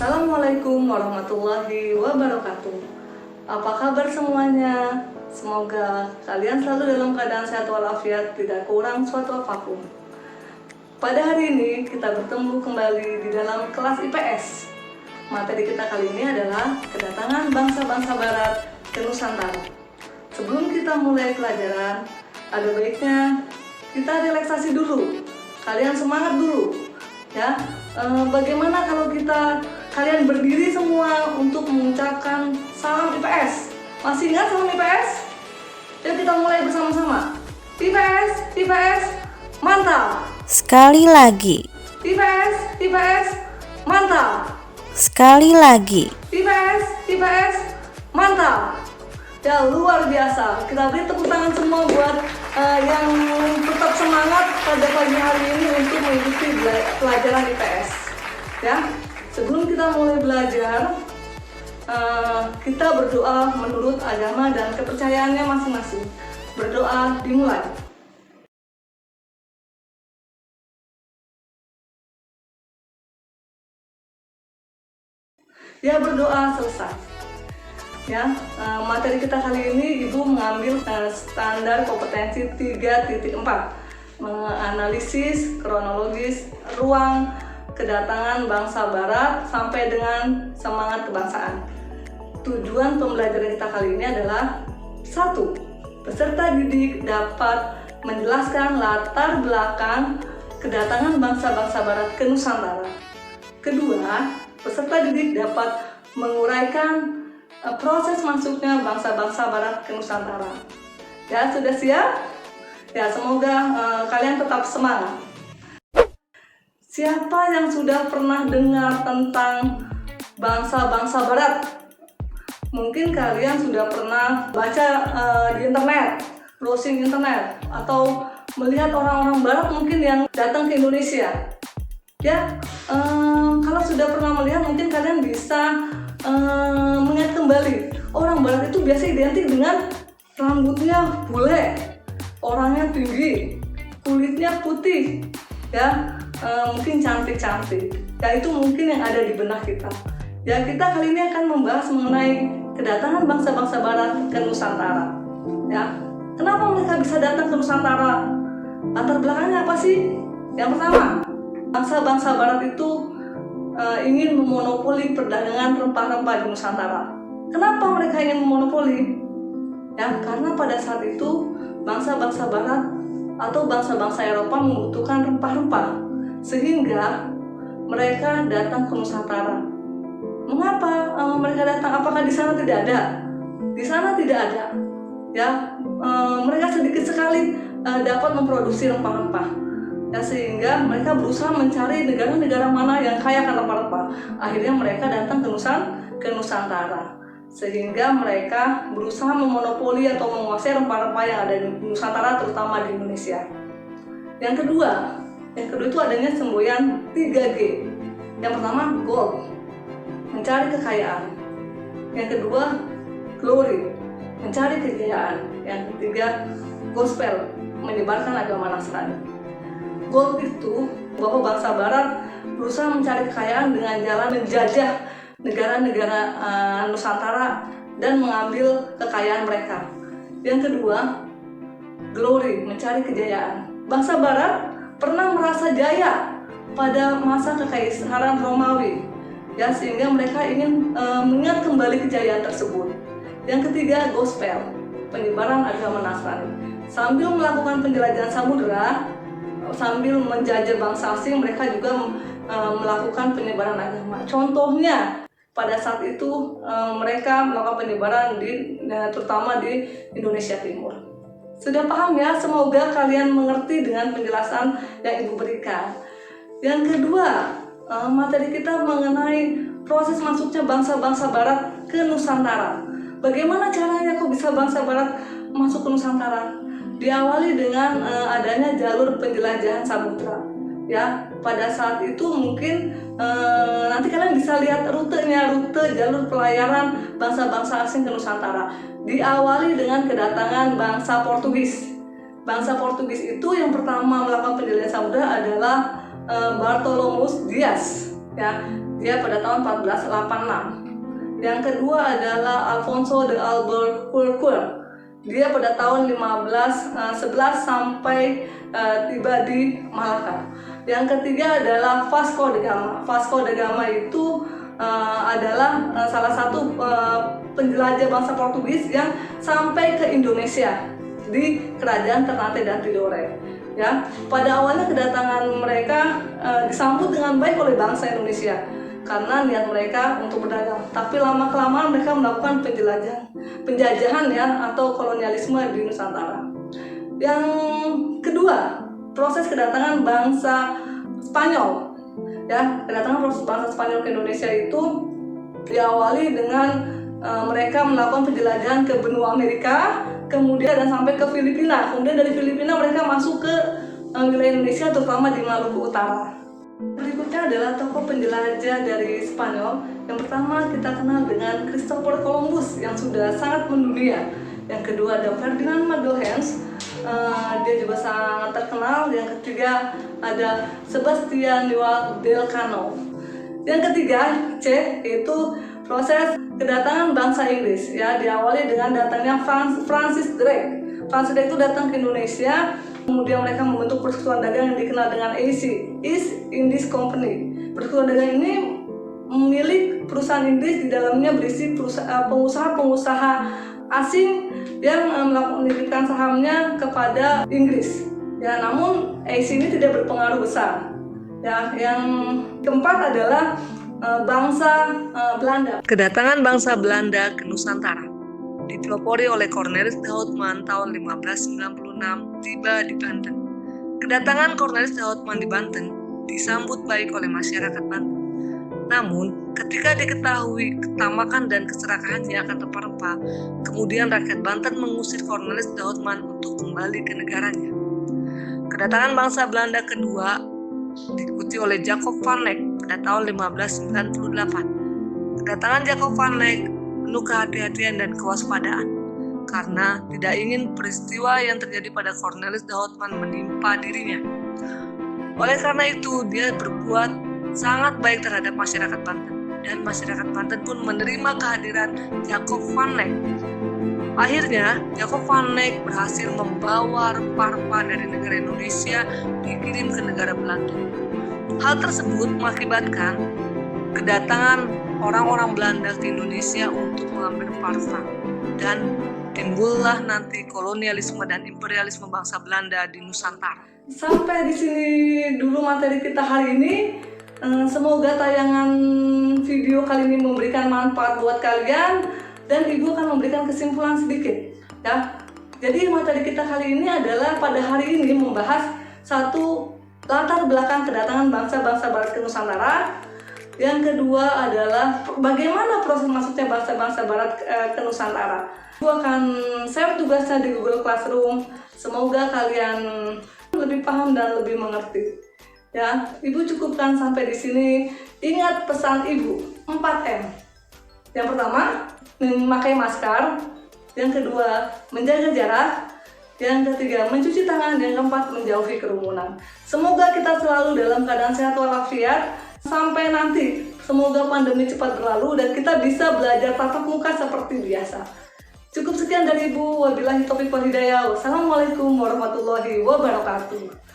Assalamualaikum warahmatullahi wabarakatuh. Apa kabar semuanya? Semoga kalian selalu dalam keadaan sehat walafiat, tidak kurang suatu apapun. Pada hari ini kita bertemu kembali di dalam kelas IPS. Materi kita kali ini adalah kedatangan bangsa-bangsa barat ke Nusantara. Sebelum kita mulai pelajaran, ada baiknya kita relaksasi dulu. Kalian semangat dulu, ya. Bagaimana kalau kalian berdiri semua untuk mengucapkan salam IPS? Masih ingat salam IPS? Yuk kita mulai bersama-sama. IPS, IPS, mantap. Sekali lagi. IPS, IPS, mantap. Sekali lagi. IPS, IPS, mantap. Ya, luar biasa. Kita beri tepuk tangan semua buat yang tetap semangat pada pagi hari ini untuk mengikuti pelajaran IPS. Ya, sebelum kita mulai belajar, kita berdoa menurut agama dan kepercayaannya masing-masing. Berdoa dimulai. Ya, berdoa selesai. Ya, materi kita kali ini Ibu mengambil standar kompetensi 3.4, menganalisis kronologis ruang kedatangan bangsa barat sampai dengan semangat kebangsaan. Tujuan pembelajaran kita kali ini adalah 1. Peserta didik dapat menjelaskan latar belakang kedatangan bangsa-bangsa barat ke Nusantara. 2. Peserta didik dapat menguraikan proses masuknya bangsa-bangsa barat ke Nusantara. Ya, sudah siap? Ya, semoga kalian tetap semangat. Siapa yang sudah pernah dengar tentang bangsa-bangsa barat? Mungkin kalian sudah pernah baca di internet, browsing internet, atau melihat orang-orang barat mungkin yang datang ke Indonesia. Ya, kalau sudah pernah melihat, mungkin kalian bisa mengingat kembali, orang barat itu biasa identik dengan rambutnya bule, orangnya tinggi, kulitnya putih, ya, mungkin cantik-cantik. Ya, itu mungkin yang ada di benak kita. Ya, kita kali ini akan membahas mengenai kedatangan bangsa-bangsa barat ke Nusantara. Ya, kenapa mereka bisa datang ke Nusantara? Latar belakangnya apa sih? Yang pertama, bangsa-bangsa barat itu ingin memonopoli perdagangan rempah-rempah di Nusantara. Kenapa mereka ingin memonopoli? Ya, karena pada saat itu bangsa-bangsa barat atau bangsa-bangsa Eropa membutuhkan rempah-rempah, sehingga mereka datang ke Nusantara. Mengapa mereka datang? Apakah di sana tidak ada? Di sana tidak ada. Ya, mereka sedikit sekali dapat memproduksi rempah-rempah. Ya, sehingga mereka berusaha mencari negara-negara mana yang kaya akan rempah-rempah. Akhirnya mereka datang ke Nusantara, sehingga mereka berusaha memonopoli atau menguasai rempah-rempah yang ada di Nusantara, terutama di Indonesia. Yang kedua itu adanya semboyan 3G. Yang pertama, gold, mencari kekayaan. Yang kedua, glory, mencari kejayaan. Yang ketiga, gospel, menyebarkan agama Nasrani. Gold itu bahwa bangsa barat berusaha mencari kekayaan dengan jalan menjajah negara-negara Nusantara dan mengambil kekayaan mereka. Yang kedua, glory, mencari kejayaan. Bangsa barat pernah merasa jaya pada masa kekaisaran Romawi, ya, sehingga mereka ingin mengingat kembali kejayaan tersebut. Yang ketiga, gospel, penyebaran agama Nasrani. Sambil melakukan penjelajahan samudera, sambil menjajah bangsa asing, mereka juga melakukan penyebaran agama. Contohnya, pada saat itu mereka melakukan penyebaran terutama di Indonesia Timur. Sudah paham ya? Semoga kalian mengerti dengan penjelasan yang Ibu berikan. Yang kedua, materi kita mengenai proses masuknya bangsa-bangsa barat ke Nusantara. Bagaimana caranya kok bisa bangsa barat masuk ke Nusantara? Diawali dengan adanya jalur penjelajahan samudra. Ya, pada saat itu mungkin nanti kalian bisa lihat rute jalur pelayaran bangsa-bangsa asing ke Nusantara. Diawali dengan kedatangan bangsa Portugis. Bangsa Portugis itu yang pertama melakukan penjelajahan samudra adalah Bartolomeu Dias. ya. Dia pada tahun 1486. Yang kedua adalah Alfonso de Albuquerque. Dia pada tahun 1511 sampai tiba di Malaka. Yang ketiga adalah Vasco da Gama. Vasco da Gama itu adalah salah satu penjelajah bangsa Portugis yang sampai ke Indonesia di Kerajaan Ternate dan Tidore. Ya, pada awalnya kedatangan mereka disambut dengan baik oleh bangsa Indonesia karena niat mereka untuk berdagang. Tapi lama-kelamaan mereka melakukan penjajahan ya atau kolonialisme di Nusantara. Yang kedua, proses kedatangan bangsa Spanyol. Ya, kedatangan proses bangsa Spanyol ke Indonesia itu diawali dengan mereka melakukan penjelajahan ke benua Amerika, kemudian dan sampai ke Filipina. Kemudian dari Filipina mereka masuk ke wilayah Indonesia, terutama di Maluku Utara. Berikutnya adalah tokoh penjelajah dari Spanyol. Yang pertama kita kenal dengan Christopher Columbus yang sudah sangat mendunia. Yang kedua ada Ferdinand Magelhaens, dia juga sangat terkenal. Yang ketiga ada Sebastian del Cano. Yang ketiga C yaitu proses kedatangan bangsa Inggris, ya, diawali dengan datangnya Francis Drake. Francis Drake itu datang ke Indonesia, kemudian mereka membentuk persekutuan dagang yang dikenal dengan AC, East Indies Company. Persekutuan dagang ini milik perusahaan Inggris, di dalamnya berisi pengusaha-pengusaha asing yang menitipkan sahamnya kepada Inggris. Ya, namun AC ini tidak berpengaruh besar. Ya, yang keempat adalah bangsa Belanda. Kedatangan bangsa Belanda ke Nusantara dipelopori oleh Cornelis de Houtman tahun 1596 tiba di Banten. Kedatangan Cornelis de Houtman di Banten disambut baik oleh masyarakat Banten. Namun, ketika diketahui ketamakan dan keserakahannya akan rempah-rempah, kemudian rakyat Banten mengusir Cornelis de Houtman untuk kembali ke negaranya. Kedatangan bangsa Belanda kedua diikuti oleh Jacob van Eyck pada tahun 1598. Kedatangan Jacob van Eyck penuh kehati-hatian dan kewaspadaan karena tidak ingin peristiwa yang terjadi pada Cornelis de Houtman menimpa dirinya. Oleh karena itu, dia berbuat sangat baik terhadap masyarakat Banten dan masyarakat Banten pun menerima kehadiran Jacob van Eyck. Akhirnya, Jacob van Eyck berhasil membawa rempah-rempah dari negara Indonesia dikirim ke negara Belanda. Hal tersebut mengakibatkan kedatangan orang-orang Belanda ke Indonesia untuk mengambil rempah-rempah dan timbullah nanti kolonialisme dan imperialisme bangsa Belanda di Nusantara. Sampai di sini dulu materi kita hari ini. Semoga tayangan video kali ini memberikan manfaat buat kalian. Dan Ibu akan memberikan kesimpulan sedikit, ya. Jadi materi kita kali ini adalah pada hari ini membahas satu, latar belakang kedatangan bangsa-bangsa Barat ke Nusantara. Yang kedua adalah bagaimana proses masuknya bangsa-bangsa Barat ke Nusantara. Ibu akan share tugasnya di Google Classroom. Semoga kalian lebih paham dan lebih mengerti. Ya, Ibu cukupkan sampai di sini. Ingat pesan Ibu 4M. Yang pertama, memakai masker. Yang kedua, menjaga jarak. Yang ketiga, mencuci tangan. Yang keempat, menjauhi kerumunan. Semoga kita selalu dalam keadaan sehat walafiat sampai nanti. Semoga pandemi cepat berlalu dan kita bisa belajar tatap muka seperti biasa. Cukup sekian dari Ibu. Wabillahi taufiq wal hidayah. Wassalamualaikum warahmatullahi wabarakatuh.